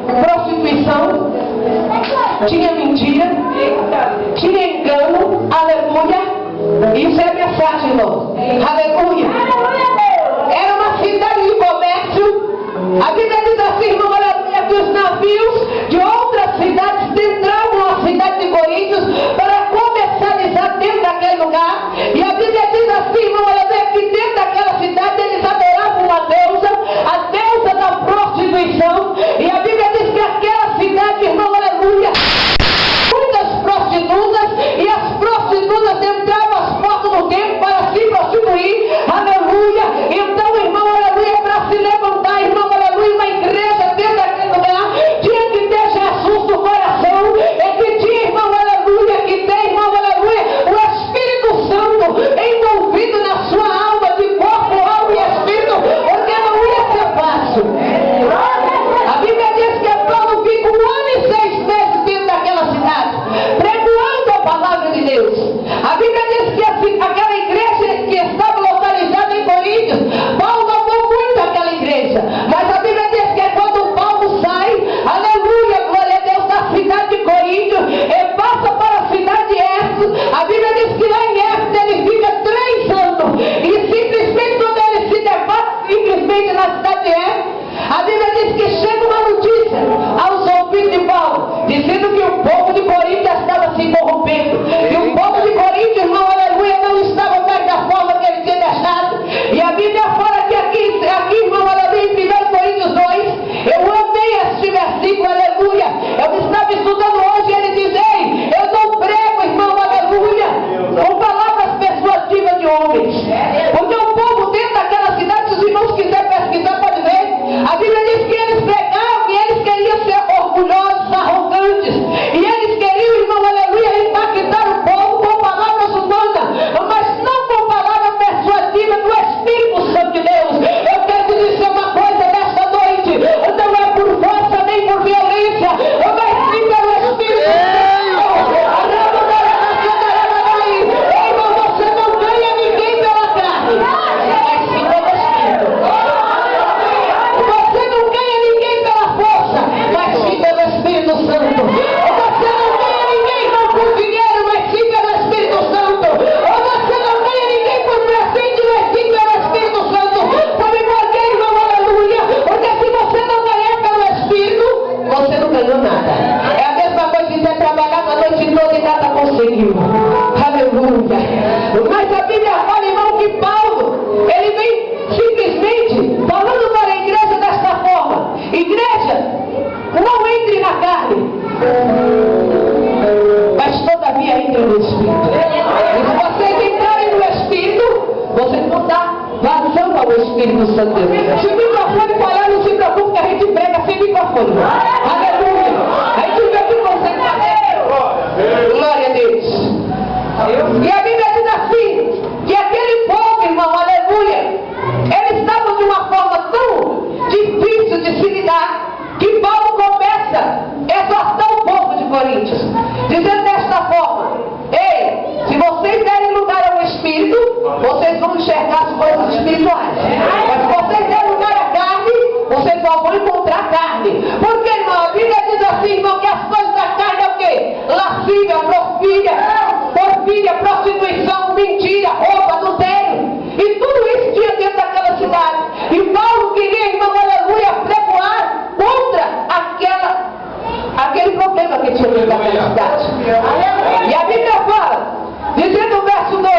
prostituição, tinha mentira, tinha engano, aleluia. Isso é a mensagem, irmão. Aleluia. Era uma cidade de comércio. A Bíblia diz assim, irmão, aleluia, que os navios de outras cidades entravam na cidade de Coríntios para comercializar dentro daquele lugar. E a Bíblia diz assim, irmão, aleluia, que dentro daquela cidade eles adoravam a deusa da prostituição. E a Bíblia diz que aquela cidade, irmão, aleluia, muitas prostitutas, e as prostitutas entravam às portas do templo para se prostituir, aleluia. Então, irmão, aleluia, para se levantar, irmão, aleluia, uma igreja dentro daquele lugar, tinha que ter Jesus no coração, é que tinha, irmão, aleluia, que tem, irmão, aleluia, o Espírito Santo envolvido na sua alma, de corpo, alma e espírito, porque não ia ser fácil. A Bíblia diz que Paulo fica 1 ano e 6 meses dentro daquela cidade, pregoando a palavra de Deus. A Bíblia diz que aquela igreja que estava localizada em Coríntios, Paulo amou muito aquela igreja, mas a Bíblia diz que é quando Paulo sai, aleluia, glória a Deus, da cidade de Coríntios, e passa para a cidade de Éfeso. A Bíblia diz que lá em Éfeso ele fica 3 anos, e simplesmente quando ele se debate simplesmente na cidade de Éfeso, a Bíblia diz que chega uma notícia aos ouvidos de Paulo, dizendo que o povo de Coríntios estava se corrompendo, que o povo de Coríntios, irmão, aleluia, não estava mais da forma que ele tinha deixado. E a Bíblia fala que aqui, irmão, aleluia, em 1 Coríntios 2, eu amei este versículo, aleluia. Eu estava estudando hoje e ele diz, ei, eu não prego, irmão, aleluia, com palavras persuasivas de homens, porque o povo dentro daquela cidade, se os irmãos quiserem pesquisar, pode ver, a Bíblia diz que eles pregavam e eles queriam ser orgulhosos, arrogantes, e eles queriam, irmão, aleluia, impactar o povo com palavras humanas, mas não com palavras persuasivas do Espírito Santo de Deus. Eu quero te dizer uma coisa nesta noite, não é por força nem por violência, mas sim pelo Espírito Santo. Irmão, você não ganha ninguém pela carne, mas sim pelo Espírito. Você não ganha ninguém pela força, mas sim pelo Espírito Santo. Você não ganha ninguém não por dinheiro, mas sim pelo Espírito Santo. Você não ganha ninguém por presente, mas sim pelo Espírito Santo. Sabe por quê, irmão? Aleluia. Porque se você não ganhar pelo Espírito, você não ganhou nada. É a mesma coisa que você trabalhar a noite toda e nada conseguiu. Aleluia. Mas a Bíblia fala, irmão, que Paulo, ele vem simplesmente falando para a igreja desta forma: igreja, não entre na carne, mas todavia entre no Espírito. E se vocês entrarem no Espírito, vocês vão dar vazão ao Espírito Santo de Deus. Se o microfone falhar, não se preocupe que a gente prega sem microfone. Aleluia. A gente vê que você está. Glória a Deus. E a Bíblia diz assim, que aquele povo, irmão, aleluia, eles estavam de uma forma tão difícil de se lidar, que Paulo começa a exortar o povo de Coríntios, dizendo desta forma: ei, se vocês derem lugar ao Espírito, vocês vão enxergar as coisas espirituais. Mas se vocês derem lugar à carne, vocês só vão encontrar carne. Porque, irmão, a Bíblia diz assim, irmão, que as coisas da carne é o quê? Lascívia, porfíria, prostituição, mentira, roubo, adultério. E tudo isso tinha dentro daquela cidade. E Paulo queria, irmão, aleluia, pregoar contra aquele problema que tinha dentro daquela cidade. E a Bíblia fala, dizendo no verso 2: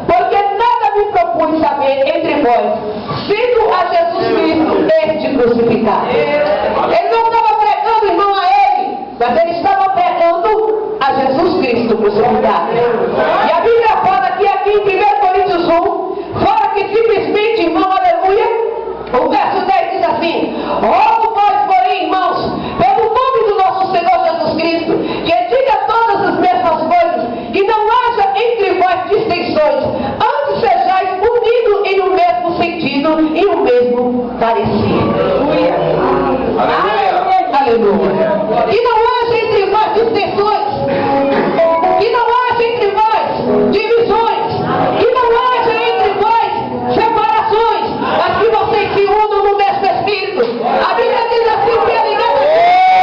porque nada me propus saber entre vós, sendo a Jesus Cristo este crucificado. Ele não estava pregando, irmão, a ele, mas ele estava pregando a Jesus Cristo crucificado. E a Bíblia fala que aqui em 1 Coríntios 1, fala que simplesmente, irmão, aleluia, o verso 10 diz assim: rogo vós, porém, irmãos, pelo nome do nosso Senhor Jesus Cristo, que diga todas as mesmas coisas, e não haja entre vós distensões, antes sejais unidos em um mesmo sentido e um mesmo parecer. Aleluia. Aleluia. E não haja entre vós distensões, e não haja entre vós divisões, e não haja entre vós separações, mas que vocês se unam no mesmo Espírito. A Bíblia diz assim, que a igreja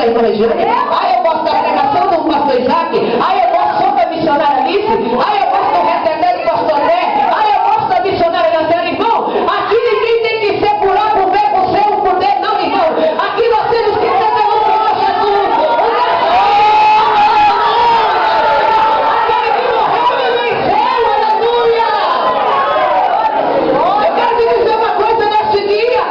da irmã Regiane. Eu gosto da pregação do pastor Isaac. Eu gosto da missionária Alice. Eu gosto do retendente do pastor André. Eu gosto da missionária Nazaré. Irmão, aqui ninguém tem que ser por A, por B, por C ou por D, não, irmão. Aqui nós temos que ser pelo Senhor Jesus. Aquele que morreu e venceu, aleluia. Eu quero te dizer uma coisa neste dia.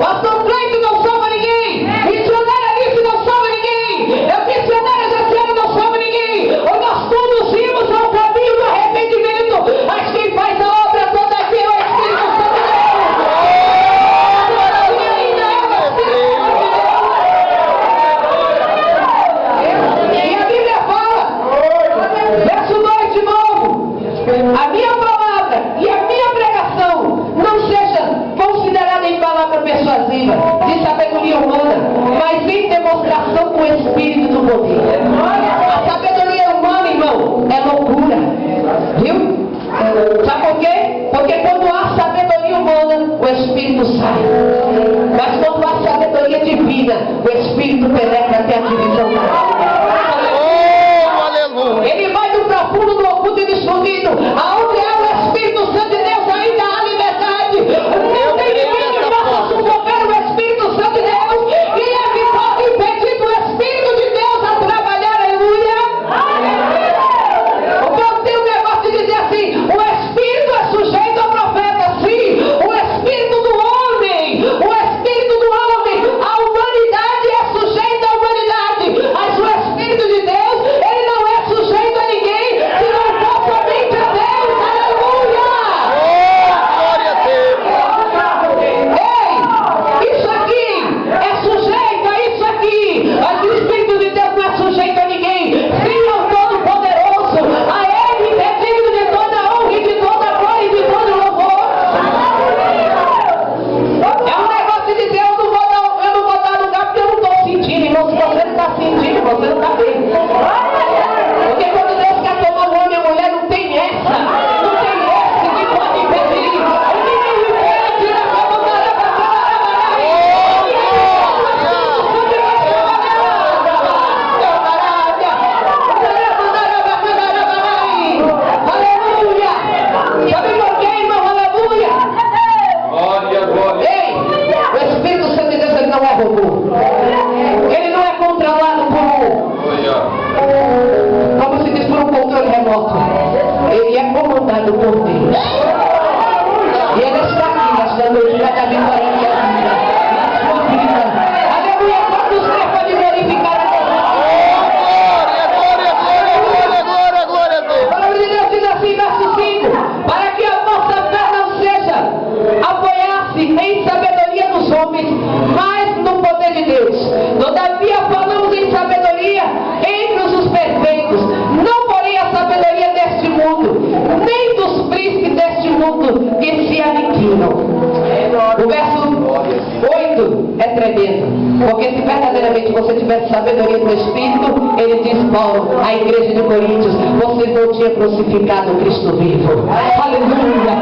Pastor Cleito não salva ninguém. Missionária Alice não salva ninguém. Missionária Jacena não salva ninguém. Nós todos irmos ao caminho do arrependimento. Mas quem faz a obra toda aqui é o Espírito Santo de Deus. E ainda é o Espírito Santo de Deus. E a Bíblia fala, verso 2 de novo: a minha palavra e a minha pregação não seja considerada em palavra persuasiva, de sabedoria humana, mas em demonstração com o Espírito do poder. A sabedoria humana, irmão, é loucura. Viu? Sabe por quê? Porque quando há sabedoria humana, o Espírito sai. Mas quando há sabedoria divina, o Espírito penetra até a divisão da alma. Ele vai do profundo, do oculto e do escondido. Aonde há o Espírito Santo de Deus, ainda há liberdade. Não tem ninguém que possa sufocar o Espírito Santo de Deus. E ele pode impedir o Espírito de Deus a trabalhar, aleluia. O povo tem um negócio de dizer assim: o Espírito é sujeito ao profeta, sim. O Espírito do homem, a humanidade é sujeita à humanidade. Mas o Espírito de Deus, ele não é sujeito a ninguém, se não for somente a Deus, aleluia. Glória a Deus. Ei, isso aqui é sujeito a isso aqui. Mas o Espírito de Deus não é sujeito a ninguém. Sim, ao Todo-Poderoso. A Ele é digno de toda honra e de toda glória e de todo louvor. É um negócio de dizer: eu não vou dar lugar porque eu não estou sentindo. Irmão, se você não está sentindo, você não está bem. Porque quando Deus quer tomar um homem e uma mulher, não tem essa. Não tem esse que pode impedir. Ninguém me impede, na sua vontade, para aleluia. Sabe por quê, irmão? Aleluia. Glória, glória. Ei, o Espírito Santo de Deus, ele não é robô. Ele não é controlado como se diz, por um controle remoto. Ele é comandado por Deus. E ele está aqui nesta noite para dar vitória à minha vida, na sua vida. Aleluia. Quantos crê podem glorificar a Deus? Glória a Deus. A palavra de Deus diz assim, verso 5: para que a nossa fé não seja apoiar-se em sabedoria dos homens, mas no poder de Deus. Todavia falamos em sabedoria entre os perfeitos, não porém a sabedoria deste mundo, nem dos príncipes deste mundo que se aniquilam. O verso 8 é tremendo, porque se verdadeiramente você tivesse sabedoria do Espírito, ele diz, Paulo, à igreja de Coríntios: você não tinha crucificado o Cristo vivo. Aleluia.